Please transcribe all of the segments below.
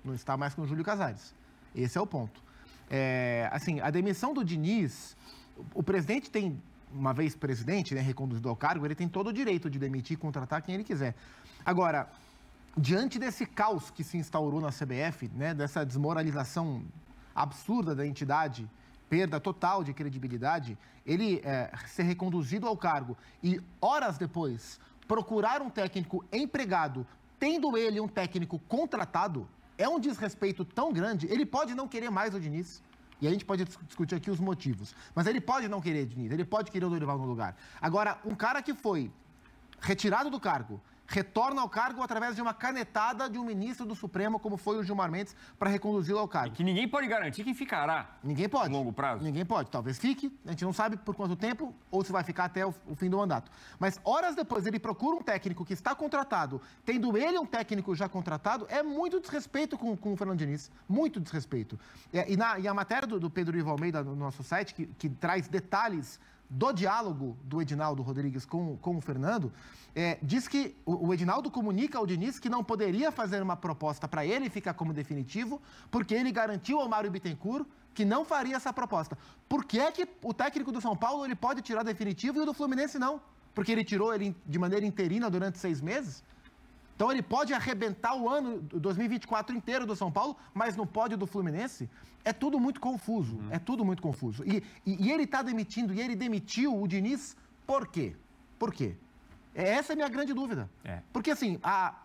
não está mais com o Júlio Casares. Esse é o ponto. Assim, a demissão do Diniz, o presidente tem, uma vez presidente, né, reconduzido ao cargo, ele tem todo o direito de demitir e contratar quem ele quiser. Agora, diante desse caos que se instaurou na CBF, né, dessa desmoralização absurda da entidade, perda total de credibilidade, ele ser reconduzido ao cargo e, horas depois, procurar um técnico empregado, tendo ele um técnico contratado, é um desrespeito tão grande. Ele pode não querer mais o Diniz, e a gente pode discutir aqui os motivos, mas ele pode não querer o Diniz, ele pode querer o Dorival no lugar. Agora, um cara que foi retirado do cargo, retorna ao cargo através de uma canetada de um ministro do Supremo, como foi o Gilmar Mendes, para reconduzi-lo ao cargo. E que ninguém pode garantir que ficará. Ninguém pode. A longo prazo. Ninguém pode. Talvez fique, a gente não sabe por quanto tempo, ou se vai ficar até o fim do mandato. Mas horas depois ele procura um técnico que está contratado, tendo ele um técnico já contratado, é muito desrespeito com o Fernando Diniz. Muito desrespeito. E a matéria do Pedro Ivo Almeida no nosso site, que traz detalhes do diálogo do Edinaldo Rodrigues com o Fernando, diz que o Edinaldo comunica ao Diniz que não poderia fazer uma proposta para ele ficar como definitivo, porque ele garantiu ao Mário Bittencourt que não faria essa proposta. Por que é que o técnico do São Paulo ele pode tirar definitivo e o do Fluminense não? Porque ele tirou ele de maneira interina durante 6 meses? Então ele pode arrebentar o ano 2024 inteiro do São Paulo, mas não pode do Fluminense? É tudo muito confuso, é tudo muito confuso. E ele está demitindo, e ele demitiu o Diniz por quê? Por quê? Essa é a minha grande dúvida. Porque assim,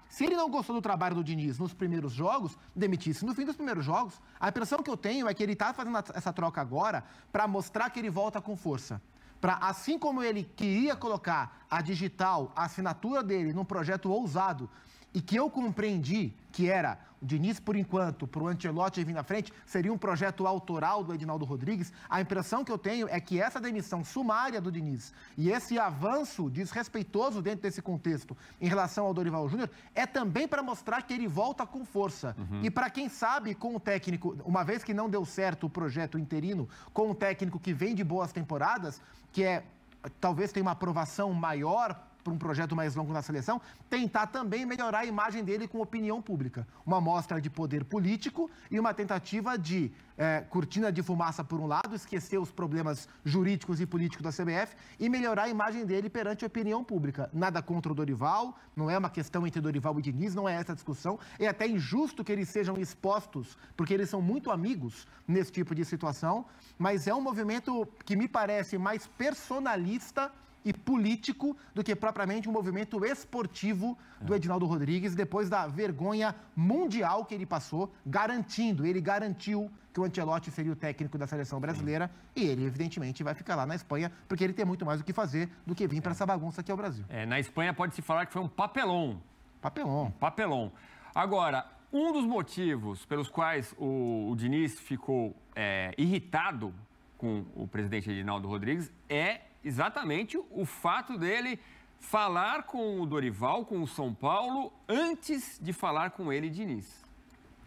se ele não gostou do trabalho do Diniz nos primeiros jogos, demitisse no fim dos primeiros jogos. A impressão que eu tenho é que ele está fazendo essa troca agora para mostrar que ele volta com força. Para, assim como ele queria colocar a digital, a assinatura dele num projeto ousado, e que eu compreendi que era o Diniz, por enquanto, para o Ancelotti vir na frente, seria um projeto autoral do Edinaldo Rodrigues, a impressão que eu tenho é que essa demissão sumária do Diniz e esse avanço desrespeitoso dentro desse contexto em relação ao Dorival Júnior é também para mostrar que ele volta com força. E para quem sabe, com o técnico, uma vez que não deu certo o projeto interino, com um técnico que vem de boas temporadas, que talvez tenha uma aprovação maior para um projeto mais longo na seleção, tentar também melhorar a imagem dele com opinião pública. Uma mostra de poder político e uma tentativa de cortina de fumaça por um lado, esquecer os problemas jurídicos e políticos da CBF e melhorar a imagem dele perante a opinião pública. Nada contra o Dorival, não é uma questão entre Dorival e Diniz, não é essa a discussão. É até injusto que eles sejam expostos, porque eles são muito amigos nesse tipo de situação, mas é um movimento que me parece mais personalista e político do que propriamente um movimento esportivo do Edinaldo Rodrigues, depois da vergonha mundial que ele passou, ele garantiu que o Ancelotti seria o técnico da seleção brasileira e ele, evidentemente, vai ficar lá na Espanha, porque ele tem muito mais o que fazer do que vir para essa bagunça que é o Brasil. Na Espanha pode-se falar que foi um papelão. Papelão. Agora, um dos motivos pelos quais o Diniz ficou irritado com o presidente Edinaldo Rodrigues é exatamente o fato dele falar com o Dorival, com o São Paulo, antes de falar com ele, Diniz.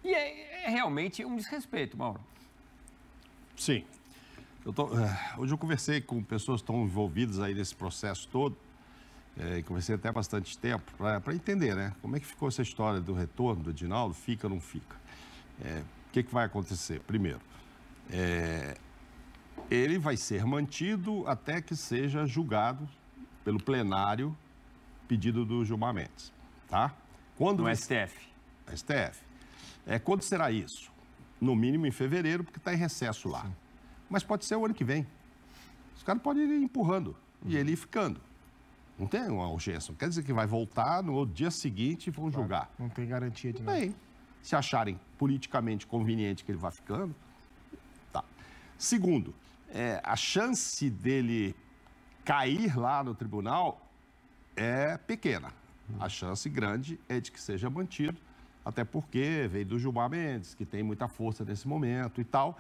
E é realmente um desrespeito, Mauro. Sim. Hoje eu conversei com pessoas que estão envolvidas aí nesse processo todo, conversei até há bastante tempo, para entender, né? Como é que ficou essa história do retorno do Edinaldo, fica ou não fica. O que vai acontecer? Primeiro, ele vai ser mantido até que seja julgado pelo plenário pedido do Gilmar Mendes, tá? No STF. STF. Quando será isso? No mínimo em fevereiro, porque está em recesso lá. Sim. Mas pode ser o ano que vem. Os caras podem ir empurrando e ele ir ficando. Não tem uma urgência. Não quer dizer que vai voltar no dia seguinte e vão julgar. Não tem garantia de nada. Bem, se acharem politicamente conveniente que ele vá ficando, tá. Segundo, a chance dele cair lá no tribunal é pequena. A chance grande é de que seja mantido, até porque veio do Gilmar Mendes, que tem muita força nesse momento e tal.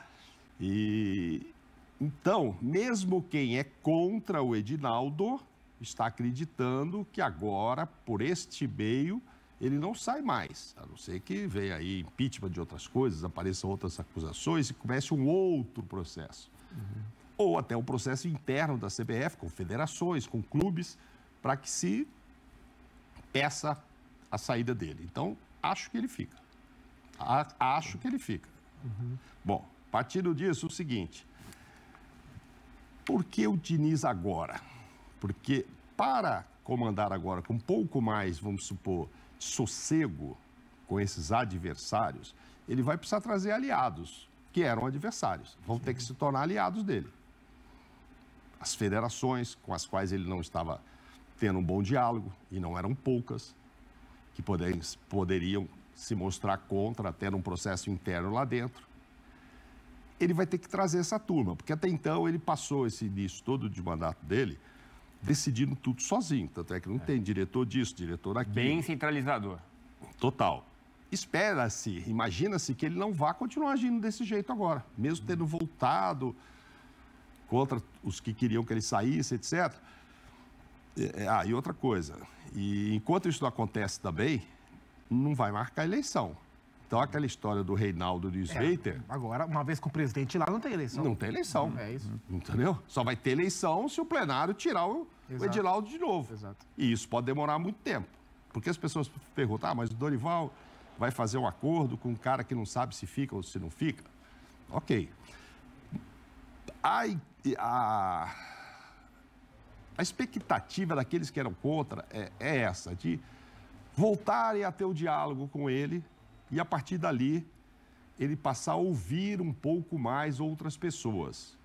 Então, mesmo quem é contra o Edinaldo está acreditando que agora, por este meio, ele não sai mais. A não ser que venha aí impeachment de outras coisas, apareçam outras acusações e comece um outro processo. Ou até um processo interno da CBF, com federações, com clubes, para que se peça a saída dele. Então, acho que ele fica. Acho que ele fica. Bom, partindo disso, o seguinte. Por que o Diniz agora? Porque para comandar agora com um pouco mais, vamos supor, sossego com esses adversários, ele vai precisar trazer aliados, que eram adversários. Vão ter que se tornar aliados dele. As federações com as quais ele não estava tendo um bom diálogo, e não eram poucas, que poderiam se mostrar contra, até num processo interno lá dentro. Ele vai ter que trazer essa turma, porque até então ele passou esse início todo de mandato dele decidindo tudo sozinho. Tanto é que não tem diretor disso, diretor daquilo. Bem centralizador. Total. Espera-se, imagina-se que ele não vá continuar agindo desse jeito agora, mesmo tendo voltado contra os que queriam que ele saísse, etc. E outra coisa, e enquanto isso não acontece também, não vai marcar eleição. Então, aquela história do Reinaldo e do Sveiter... Agora, uma vez com o presidente lá, não tem eleição. Não tem eleição. É isso. Entendeu? Só vai ter eleição se o plenário tirar o Edinaldo de novo. Exato. E isso pode demorar muito tempo. Porque as pessoas perguntam, mas o Dorival vai fazer um acordo com um cara que não sabe se fica ou se não fica? Ok. A expectativa daqueles que eram contra é essa, de voltarem a ter o diálogo com ele e, a partir dali, ele passar a ouvir um pouco mais outras pessoas.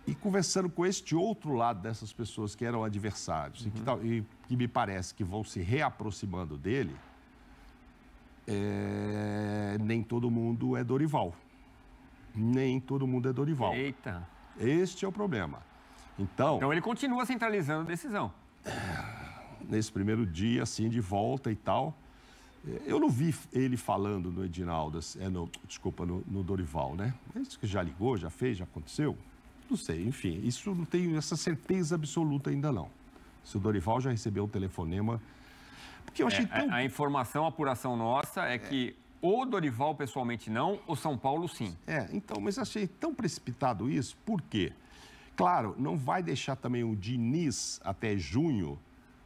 E conversando com este outro lado dessas pessoas que eram adversários e que me parece que vão se reaproximando dele, nem todo mundo é Dorival. Nem todo mundo é Dorival. Eita. Este é o problema. Então ele continua centralizando a decisão. Nesse primeiro dia, assim, de volta e tal, eu não vi ele falando no Edinaldo, no Dorival, né? Isso que já ligou, já fez, já aconteceu? Não sei, enfim, isso não tenho essa certeza absoluta ainda não. Se o Dorival já recebeu um telefonema... Porque eu achei tão... A informação, a apuração nossa é que ou Dorival pessoalmente não, ou São Paulo sim. Então, mas achei tão precipitado isso, por quê? Claro, não vai deixar também o Diniz até junho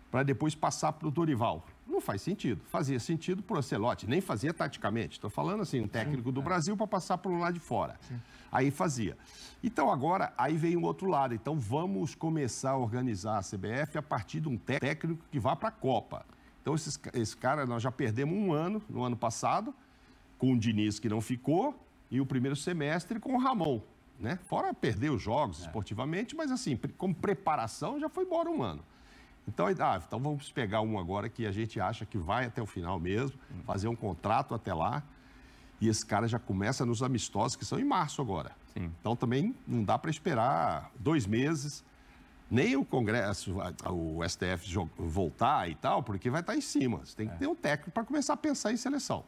para depois passar para o Dorival. Não faz sentido. Fazia sentido para o Ancelotti, nem fazia taticamente. Estou falando assim, um técnico do Brasil para passar para um lado de fora. Sim. Aí fazia. Então agora, aí vem o outro lado. Então vamos começar a organizar a CBF a partir de um técnico que vá para a Copa. Então esse cara, nós já perdemos um ano, no ano passado, com o Diniz que não ficou, e o primeiro semestre com o Ramon, né? Fora perder os jogos esportivamente, mas assim, como preparação, já foi embora um ano. Então vamos pegar um agora que a gente acha que vai até o final mesmo, fazer um contrato até lá, e esse cara já começa nos amistosos, que são em março agora. Sim. Então também não dá para esperar 2 meses, nem o Congresso, o STF voltar e tal, porque vai estar em cima. Você tem que ter um técnico para começar a pensar em seleção.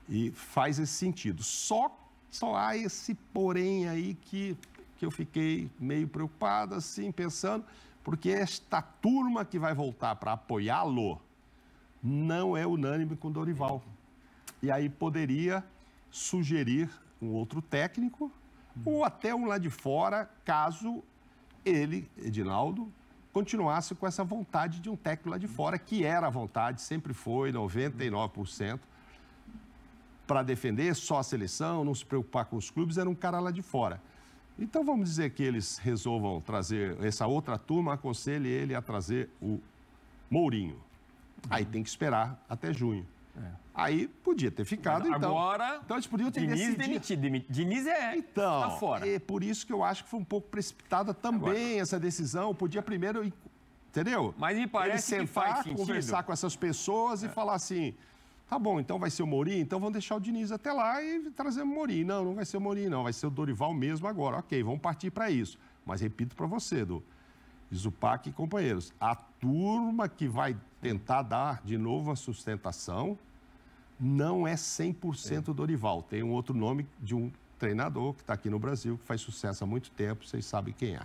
E faz esse sentido. Só há esse porém aí que eu fiquei meio preocupado, assim, pensando... Porque esta turma que vai voltar para apoiá-lo não é unânime com Dorival. E aí poderia sugerir um outro técnico ou até um lá de fora, caso ele, Edinaldo, continuasse com essa vontade de um técnico lá de fora, que era a vontade, sempre foi, 99%, para defender só a seleção, não se preocupar com os clubes, era um cara lá de fora. Então, vamos dizer que eles resolvam trazer essa outra turma, aconselhe ele a trazer o Mourinho. Aí tem que esperar até junho. Aí podia ter ficado, mas então. Agora, então eles podiam ter Diniz decidido. demitido. Diniz tá fora. É por isso que eu acho que foi um pouco precipitada também essa decisão. Podia primeiro, entendeu? Mas me parece ele que faz sentar, sentido. conversar com essas pessoas e falar assim... Tá bom, então vai ser o Mourinho, então vamos deixar o Diniz até lá e trazer o Mourinho. Não, não vai ser o Mourinho, não, vai ser o Dorival mesmo agora. Ok, vamos partir para isso. Mas repito para você, do Zupac e companheiros, a turma que vai tentar dar de novo a sustentação não é 100% Dorival. Tem um outro nome de um treinador que está aqui no Brasil, que faz sucesso há muito tempo, vocês sabem quem é.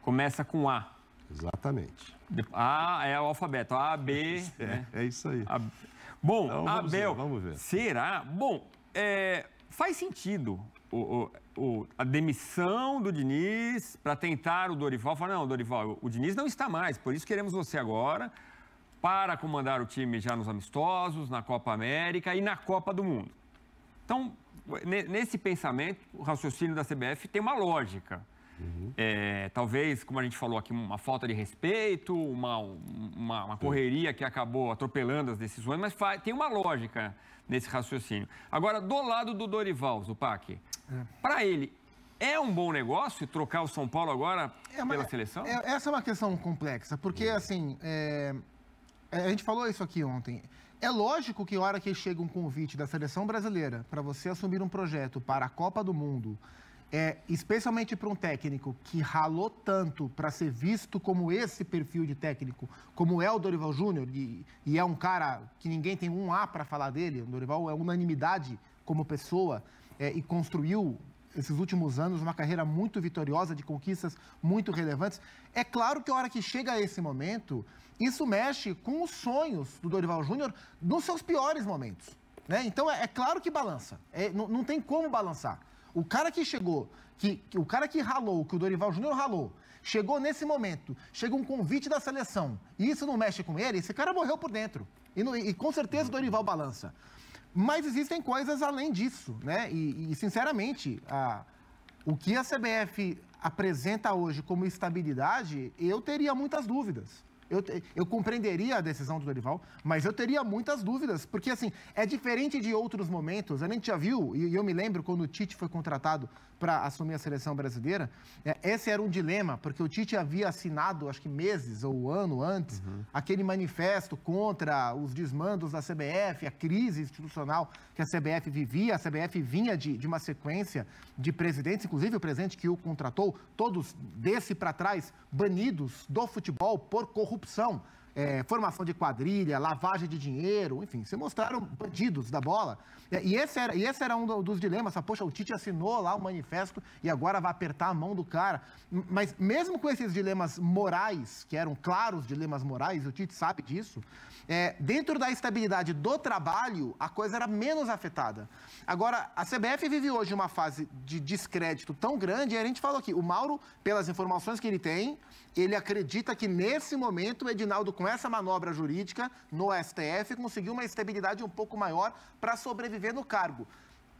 Começa com A. Exatamente. A é o alfabeto, A, B... É isso aí. Bom, então, Abel, vamos ver. Será? Bom, faz sentido a demissão do Diniz para tentar o Dorival. Falar, não, Dorival, o Diniz não está mais, por isso queremos você agora para comandar o time já nos amistosos, na Copa América e na Copa do Mundo. Então, nesse pensamento, o raciocínio da CBF tem uma lógica. Talvez, como a gente falou aqui, uma falta de respeito, uma correria que acabou atropelando as decisões, mas tem uma lógica nesse raciocínio. Agora, do lado do Dorival, Zupac, para ele, é um bom negócio trocar o São Paulo agora pela seleção? Essa é uma questão complexa, porque, assim, a gente falou isso aqui ontem. É lógico que a hora que chega um convite da seleção brasileira para você assumir um projeto para a Copa do Mundo, especialmente para um técnico que ralou tanto para ser visto como esse perfil de técnico, como é o Dorival Júnior, e é um cara que ninguém tem um A para falar dele. O Dorival é unanimidade como pessoa e construiu, esses últimos anos, uma carreira muito vitoriosa, de conquistas muito relevantes. É claro que a hora que chega a esse momento, isso mexe com os sonhos do Dorival Júnior nos seus piores momentos, né? Então, é claro que balança. Não tem como balançar. O cara que chegou, o cara que ralou, que o Dorival Júnior ralou, chegou nesse momento, chega um convite da seleção, e isso não mexe com ele, esse cara morreu por dentro. E com certeza o Dorival balança. Mas existem coisas além disso, né? E sinceramente, o que a CBF apresenta hoje como estabilidade, eu teria muitas dúvidas. Eu compreenderia a decisão do Dorival, mas eu teria muitas dúvidas, porque, assim, é diferente de outros momentos. A gente já viu, e eu me lembro quando o Tite foi contratado para assumir a seleção brasileira, esse era um dilema, porque o Tite havia assinado, acho que meses ou ano antes, aquele manifesto contra os desmandos da CBF, a crise institucional que a CBF vivia. A CBF vinha de uma sequência de presidentes, inclusive o presidente que o contratou, todos desse para trás, banidos do futebol por corrupção, formação de quadrilha, lavagem de dinheiro, enfim, se mostraram bandidos da bola. E esse era um dos dilemas. Poxa, o Tite assinou lá o manifesto e agora vai apertar a mão do cara. Mas mesmo com esses dilemas morais, que eram claros dilemas morais, e o Tite sabe disso, dentro da estabilidade do trabalho, a coisa era menos afetada. Agora, a CBF vive hoje uma fase de descrédito tão grande, e a gente falou aqui, o Mauro, pelas informações que ele tem, ele acredita que nesse momento o Edinaldo, com essa manobra jurídica no STF, conseguiu uma estabilidade um pouco maior para sobreviver no cargo.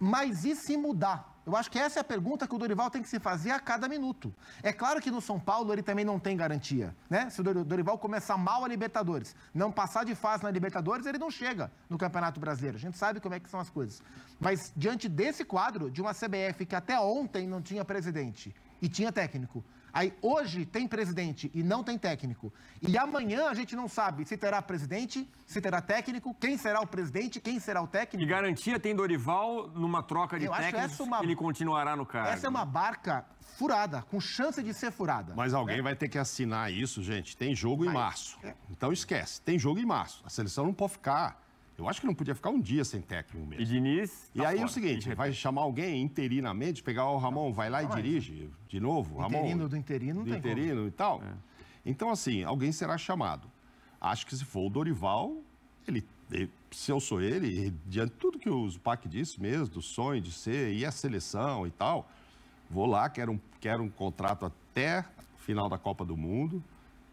Mas e se mudar? Eu acho que essa é a pergunta que o Dorival tem que se fazer a cada minuto. É claro que no São Paulo ele também não tem garantia, né? Se o Dorival começar mal a Libertadores, não passar de fase na Libertadores, ele não chega no Campeonato Brasileiro. A gente sabe como é que são as coisas. Mas diante desse quadro, de uma CBF que até ontem não tinha presidente e tinha técnico, aí hoje tem presidente e não tem técnico, e amanhã a gente não sabe se terá presidente, se terá técnico, quem será o presidente, quem será o técnico. E garantia tem Dorival numa troca de técnicos que ele continuará no cargo. Essa é uma barca furada, com chance de ser furada. Mas alguém vai ter que assinar isso, gente. Tem jogo em março. Então esquece, tem jogo em março. A seleção não pode ficar... Eu acho que não podia ficar um dia sem técnico mesmo. E Diniz... E aí é o seguinte, vai chamar alguém interinamente, pegar o Ramon, vai lá e dirige de novo. Interino do interino, não tem como. Interino e tal. Então, assim, alguém será chamado. Acho que se for o Dorival, se eu sou ele, diante de tudo que o Zupac disse mesmo, do sonho de ser, e a seleção e tal, vou lá, quero um contrato até o final da Copa do Mundo,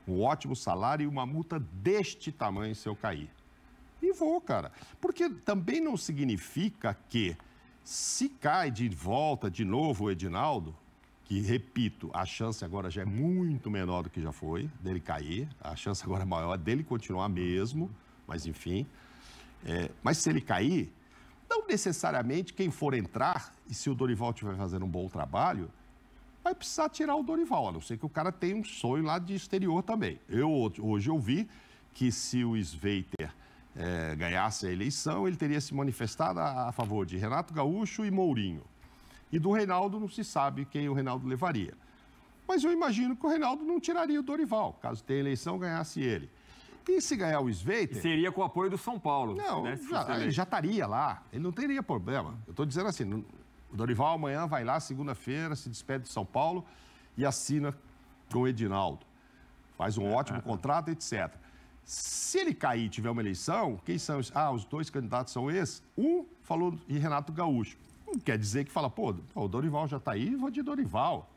um ótimo salário e uma multa deste tamanho se eu cair. E vou, cara. Porque também não significa que, se cai de volta de novo o Edinaldo, que, repito, a chance agora já é muito menor do que já foi, dele cair, a chance agora é maior dele continuar mesmo, mas enfim. Mas se ele cair, não necessariamente quem for entrar, e se o Dorival estiver fazendo um bom trabalho, vai precisar tirar o Dorival, a não ser que o cara tenha um sonho lá de exterior também. Hoje eu vi que se o Sveiter ganhasse a eleição, ele teria se manifestado a favor de Renato Gaúcho e Mourinho. E do Reinaldo não se sabe quem o Reinaldo levaria. Mas eu imagino que o Reinaldo não tiraria o Dorival, caso tenha eleição, ganhasse ele. E se ganhar o Sveiter... Seria com o apoio do São Paulo. Não, né, ele já estaria lá, ele não teria problema. Eu estou dizendo assim, o Dorival amanhã vai lá, segunda-feira, se despede de São Paulo e assina com o Edinaldo. Faz um ótimo contrato, etc. Se ele cair e tiver uma eleição, quem são os... os dois candidatos são esses. Um falou de Renato Gaúcho. Não quer dizer que fala, o Dorival já está aí, vou de Dorival.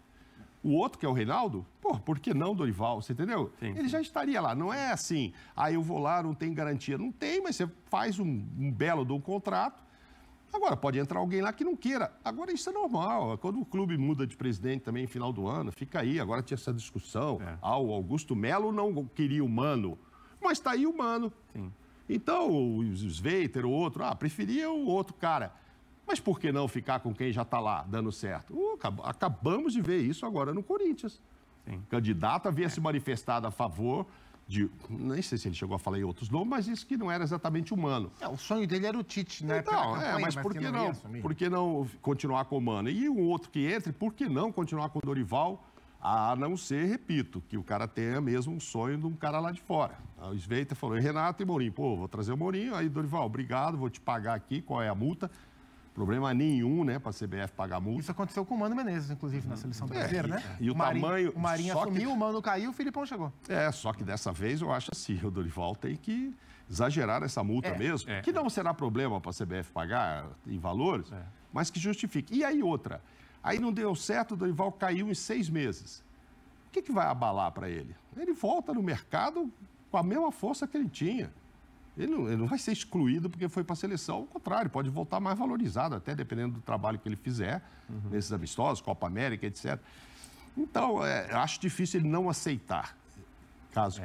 O outro, que é o Reinaldo, por que não Dorival? Você entendeu? Sim, Ele já estaria lá. Não é assim, eu vou lá, não tem garantia. Não tem, mas você faz um belo de um contrato. Agora, pode entrar alguém lá que não queira. Agora, isso é normal. Quando o clube muda de presidente também no final do ano, fica aí. Agora tinha essa discussão. O Augusto Melo não queria o Mano, mas está aí o Mano. Sim. Então, o Sveiter, o outro, preferia o outro cara. Mas por que não ficar com quem já está lá, dando certo? Acabamos de ver isso agora no Corinthians. Sim. O candidato havia se manifestado a favor de... Nem sei se ele chegou a falar em outros nomes, mas isso que não era exatamente humano. O sonho dele era o Tite, né? Então, mas por que não? Por que não continuar com o Mano? E o outro que entre, por que não continuar com o Dorival? A não ser, repito, que o cara tenha mesmo um sonho de um cara lá de fora. O Sveiter falou, Renato e Mourinho, vou trazer o Mourinho, aí Dorival, obrigado, vou te pagar aqui, qual é a multa? Problema nenhum, né, para a CBF pagar multa. Isso aconteceu com o Mano Menezes, inclusive, na seleção brasileira, né? E o tamanho... O Marinho assumiu, o Mano caiu, o Filipão chegou. Só que dessa vez eu acho assim, o Dorival tem que exagerar essa multa mesmo, que não será problema para a CBF pagar em valores, mas que justifique. E aí outra, aí não deu certo, o Dorival caiu em 6 meses. O que vai abalar para ele? Ele volta no mercado com a mesma força que ele tinha. Ele não vai ser excluído porque foi para a seleção, ao contrário, pode voltar mais valorizado, até dependendo do trabalho que ele fizer, nesses amistosos, Copa América, etc. Então, acho difícil ele não aceitar,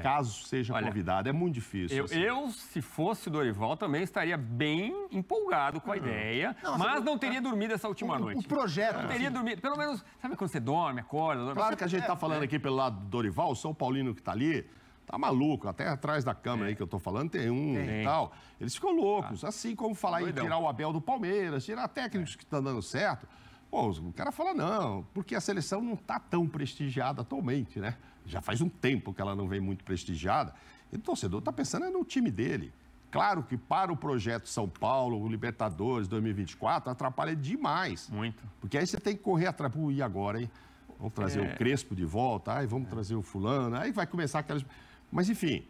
caso seja convidado. É muito difícil. Eu, se fosse o Dorival, também estaria bem empolgado com a ideia, mas não teria dormido essa última noite. O projeto. Não teria dormido. Pelo menos, sabe quando você dorme, acorda? Claro que a gente está falando aqui pelo lado do Dorival, o São Paulino que está ali, tá maluco, até atrás da câmera aí que eu tô falando tem um e tal. Eles ficam loucos, assim como falar em tirar o Abel do Palmeiras, tirar técnicos que estão dando certo. O cara fala não, porque a seleção não tá tão prestigiada atualmente, né? Já faz um tempo que ela não vem muito prestigiada. E o torcedor tá pensando no time dele. Claro que para o projeto São Paulo, o Libertadores 2024, atrapalha demais. Muito. Porque aí você tem que correr atrás. E agora, hein? Vamos trazer o Crespo de volta, vamos trazer o fulano, aí vai começar aquelas... Mas, enfim,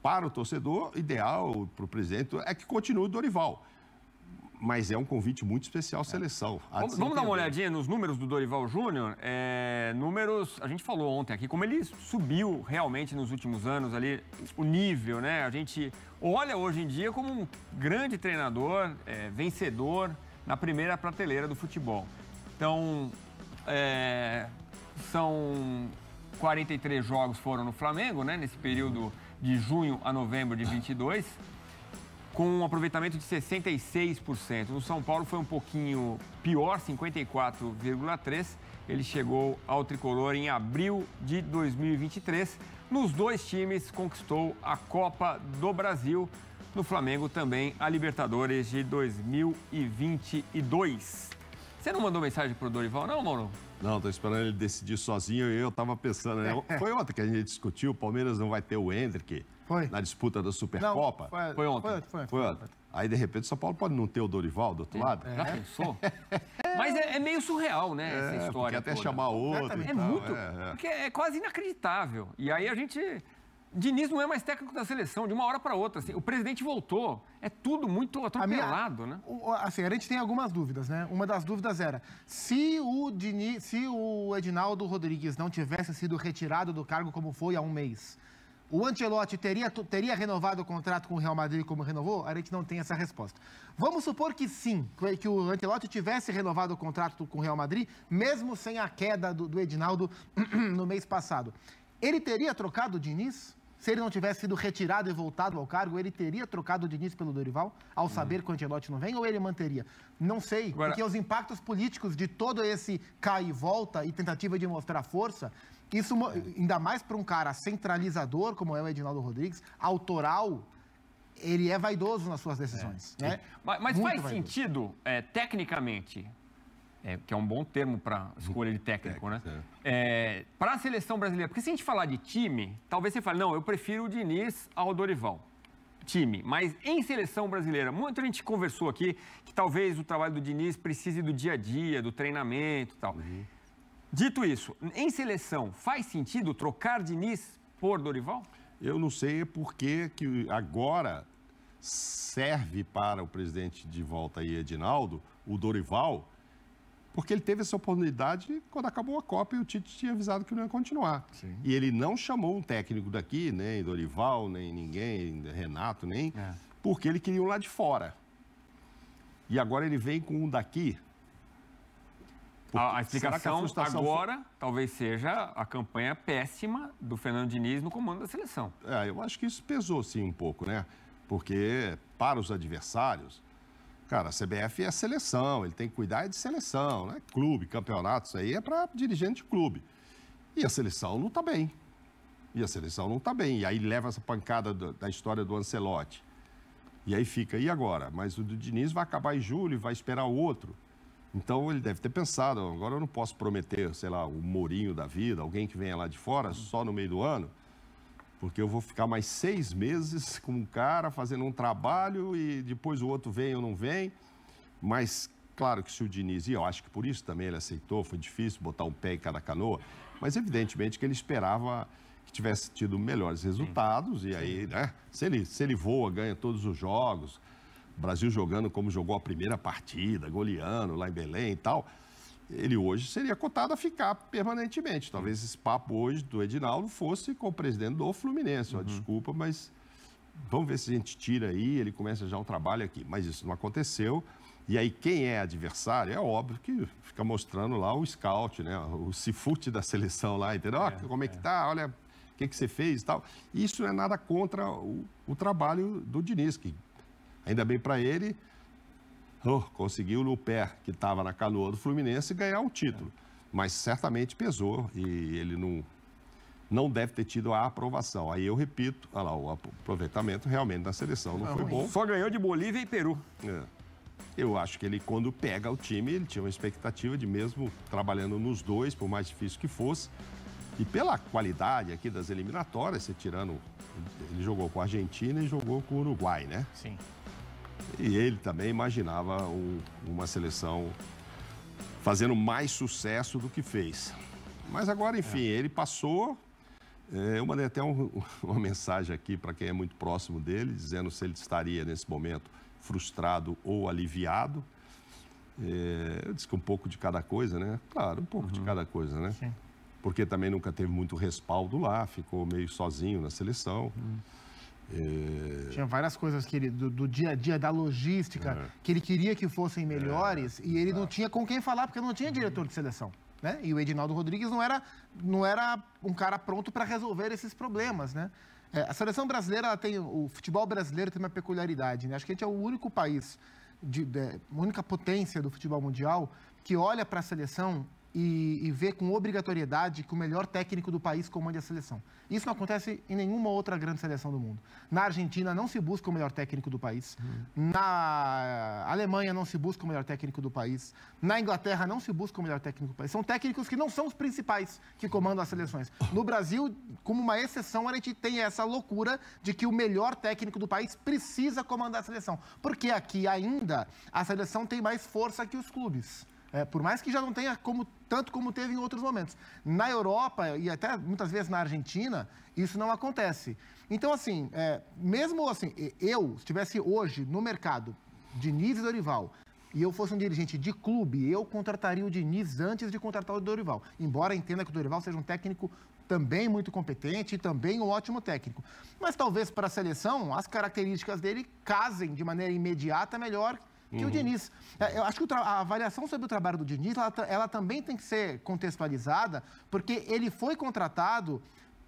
para o torcedor, ideal para o presidente é que continue o Dorival. Mas é um convite muito especial à seleção. Vamos dar uma olhadinha nos números do Dorival Júnior. Números, a gente falou ontem aqui, como ele subiu realmente nos últimos anos ali, o nível, né? A gente olha hoje em dia como um grande treinador, vencedor na primeira prateleira do futebol. Então, são 43 jogos foram no Flamengo, né? Nesse período de junho a novembro de 22. Com um aproveitamento de 66%. No São Paulo foi um pouquinho pior, 54,3%. Ele chegou ao tricolor em abril de 2023. Nos dois times conquistou a Copa do Brasil. No Flamengo também a Libertadores de 2022. Você não mandou mensagem pro Dorival, não, Mauro? Não, tô esperando ele decidir sozinho e eu tava pensando, né? Foi ontem que a gente discutiu, o Palmeiras não vai ter o Hendrick. Foi. Na disputa da Supercopa. Não, foi ontem. Foi ontem. Aí, de repente, o São Paulo pode não ter o Dorival do outro lado. Já pensou? Mas é meio surreal, né, essa história até toda. chamar outro. Porque é quase inacreditável. E aí a gente... Diniz não é mais técnico da seleção, de uma hora para outra. Assim, o presidente voltou. É tudo muito atropelado, né? Assim, a gente tem algumas dúvidas, né? Uma das dúvidas era, se o Edinaldo Rodrigues não tivesse sido retirado do cargo como foi há um mês, o Ancelotti teria renovado o contrato com o Real Madrid como renovou? A gente não tem essa resposta. Vamos supor que sim, que o Ancelotti tivesse renovado o contrato com o Real Madrid, mesmo sem a queda do Edinaldo no mês passado. Ele teria trocado o Diniz? Se ele não tivesse sido retirado e voltado ao cargo, ele teria trocado o Diniz pelo Dorival, ao saber que o Ancelotti não vem, ou ele manteria? Não sei, porque os impactos políticos de todo esse cai e volta e tentativa de mostrar força, isso, ainda mais para um cara centralizador, como é o Edinaldo Rodrigues, autoral, ele é vaidoso nas suas decisões. Né? Mas faz sentido, tecnicamente, que é um bom termo para escolha de técnico, né? Para a seleção brasileira, porque se a gente falar de time, talvez você fale, não, eu prefiro o Diniz ao Dorival. Time, mas em seleção brasileira, muita gente conversou aqui que talvez o trabalho do Diniz precise do dia a dia, do treinamento e tal. Dito isso, em seleção, faz sentido trocar Diniz por Dorival? Eu não sei porque que agora serve para o presidente de volta aí, Edinaldo, o Dorival, Porque ele teve essa oportunidade quando acabou a Copa e o Tite tinha avisado que não ia continuar. Sim. E ele não chamou um técnico daqui, nem Dorival, nem ninguém, Renato, nem... Porque ele queria um lá de fora. E agora ele vem com um daqui. A explicação agora talvez seja a campanha péssima do Fernando Diniz no comando da seleção. Eu acho que isso pesou, sim, um pouco, né? Porque para os adversários, cara, a CBF é a seleção, ele tem que cuidar de seleção, né? Clube, campeonato, isso aí é para dirigente de clube. E a seleção não está bem. E aí leva essa pancada da história do Ancelotti. E aí fica, e agora? Mas o do Diniz vai acabar em julho, vai esperar o outro. Então ele deve ter pensado, agora eu não posso prometer, sei lá, o Mourinho da vida, alguém que venha lá de fora só no meio do ano, porque eu vou ficar mais 6 meses com um cara fazendo um trabalho e depois o outro vem ou não vem. Mas, claro que se o Diniz, e eu acho que por isso também ele aceitou, foi difícil botar um pé em cada canoa, mas evidentemente que ele esperava que tivesse tido melhores resultados. E aí, né, se ele voa, ganha todos os jogos, o Brasil jogando como jogou a primeira partida, goleando lá em Belém e tal, ele hoje seria cotado a ficar permanentemente. Talvez esse papo hoje do Edinaldo fosse com o presidente do Fluminense. Desculpa, mas vamos ver se a gente tira aí, ele começa já um trabalho aqui. Mas isso não aconteceu. E aí quem é adversário, é óbvio que fica mostrando lá o scout, né? O cifute da seleção lá, entendeu? Como é que tá, olha o que você fez e tal. E isso não é nada contra o trabalho do Diniz, que ainda bem para ele, conseguiu no pé que estava na canoa do Fluminense ganhar um título. Mas certamente pesou e ele não deve ter tido a aprovação. Aí eu repito, olha lá, o aproveitamento realmente da seleção não foi bom. Só ganhou de Bolívia e Peru. Eu acho que ele, quando pega o time, ele tinha uma expectativa de mesmo trabalhando nos dois, por mais difícil que fosse. E pela qualidade aqui das eliminatórias, você tirando... Ele jogou com a Argentina e jogou com o Uruguai, né? Sim. E ele também imaginava uma seleção fazendo mais sucesso do que fez. Mas agora, enfim, ele passou. Eu mandei até uma mensagem aqui para quem é muito próximo dele, dizendo se ele estaria, nesse momento, frustrado ou aliviado. Eu disse que um pouco de cada coisa, né? Claro, um pouco de cada coisa, né? Sim. Porque também nunca teve muito respaldo lá, ficou meio sozinho na seleção. Tinha várias coisas que ele, do dia a dia, da logística, que ele queria que fossem melhores, e ele não tinha com quem falar, porque não tinha diretor de seleção, né? E o Edinaldo Rodrigues não era um cara pronto para resolver esses problemas, né? A seleção brasileira, o futebol brasileiro tem uma peculiaridade, né? Acho que a gente é o único país, a única potência do futebol mundial que olha para a seleção e vê com obrigatoriedade que o melhor técnico do país comande a seleção. Isso não acontece em nenhuma outra grande seleção do mundo. Na Argentina não se busca o melhor técnico do país. Na Alemanha não se busca o melhor técnico do país. Na Inglaterra não se busca o melhor técnico do país. São técnicos que não são os principais que comandam as seleções. No Brasil, como uma exceção, a gente tem essa loucura de que o melhor técnico do país precisa comandar a seleção. Porque aqui ainda a seleção tem mais força que os clubes. Por mais que já não tenha tanto como teve em outros momentos. Na Europa e até muitas vezes na Argentina, isso não acontece. Então, assim, mesmo assim, se estivesse hoje no mercado, Diniz e Dorival, e eu fosse um dirigente de clube, eu contrataria o Diniz antes de contratar o Dorival. Embora entenda que o Dorival seja um técnico também muito competente e também um ótimo técnico. Mas talvez para a seleção, as características dele casem de maneira imediata melhor que o Diniz. Eu acho que a avaliação sobre o trabalho do Diniz, ela também tem que ser contextualizada, porque ele foi contratado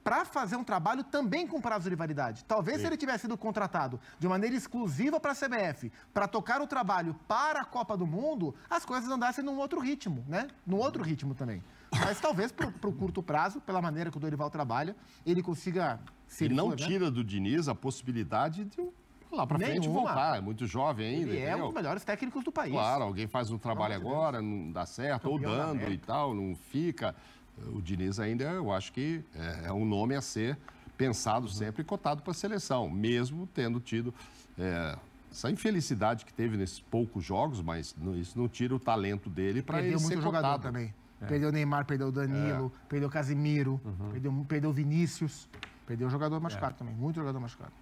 para fazer um trabalho também com prazo de validade. Talvez se ele tivesse sido contratado de maneira exclusiva para a CBF, para tocar o trabalho para a Copa do Mundo, as coisas andassem num outro ritmo, né? Num outro ritmo também. Mas talvez para o curto prazo, pela maneira que o Dorival trabalha, ele consiga... E não tira do Diniz a possibilidade de... lá pra frente voltar, é muito jovem ainda. Ele é um dos melhores técnicos do país. Claro, alguém faz um trabalho agora, não dá certo, ou dando e tal, não fica. O Diniz ainda, eu acho que é um nome a ser pensado sempre e cotado para a seleção, mesmo tendo tido essa infelicidade que teve nesses poucos jogos, mas isso não tira o talento dele para ele ser cotado. Perdeu muito jogador também. Perdeu o Neymar, perdeu o Danilo, perdeu o Casimiro, perdeu o Vinícius, perdeu o jogador machucado também, muito jogador machucado.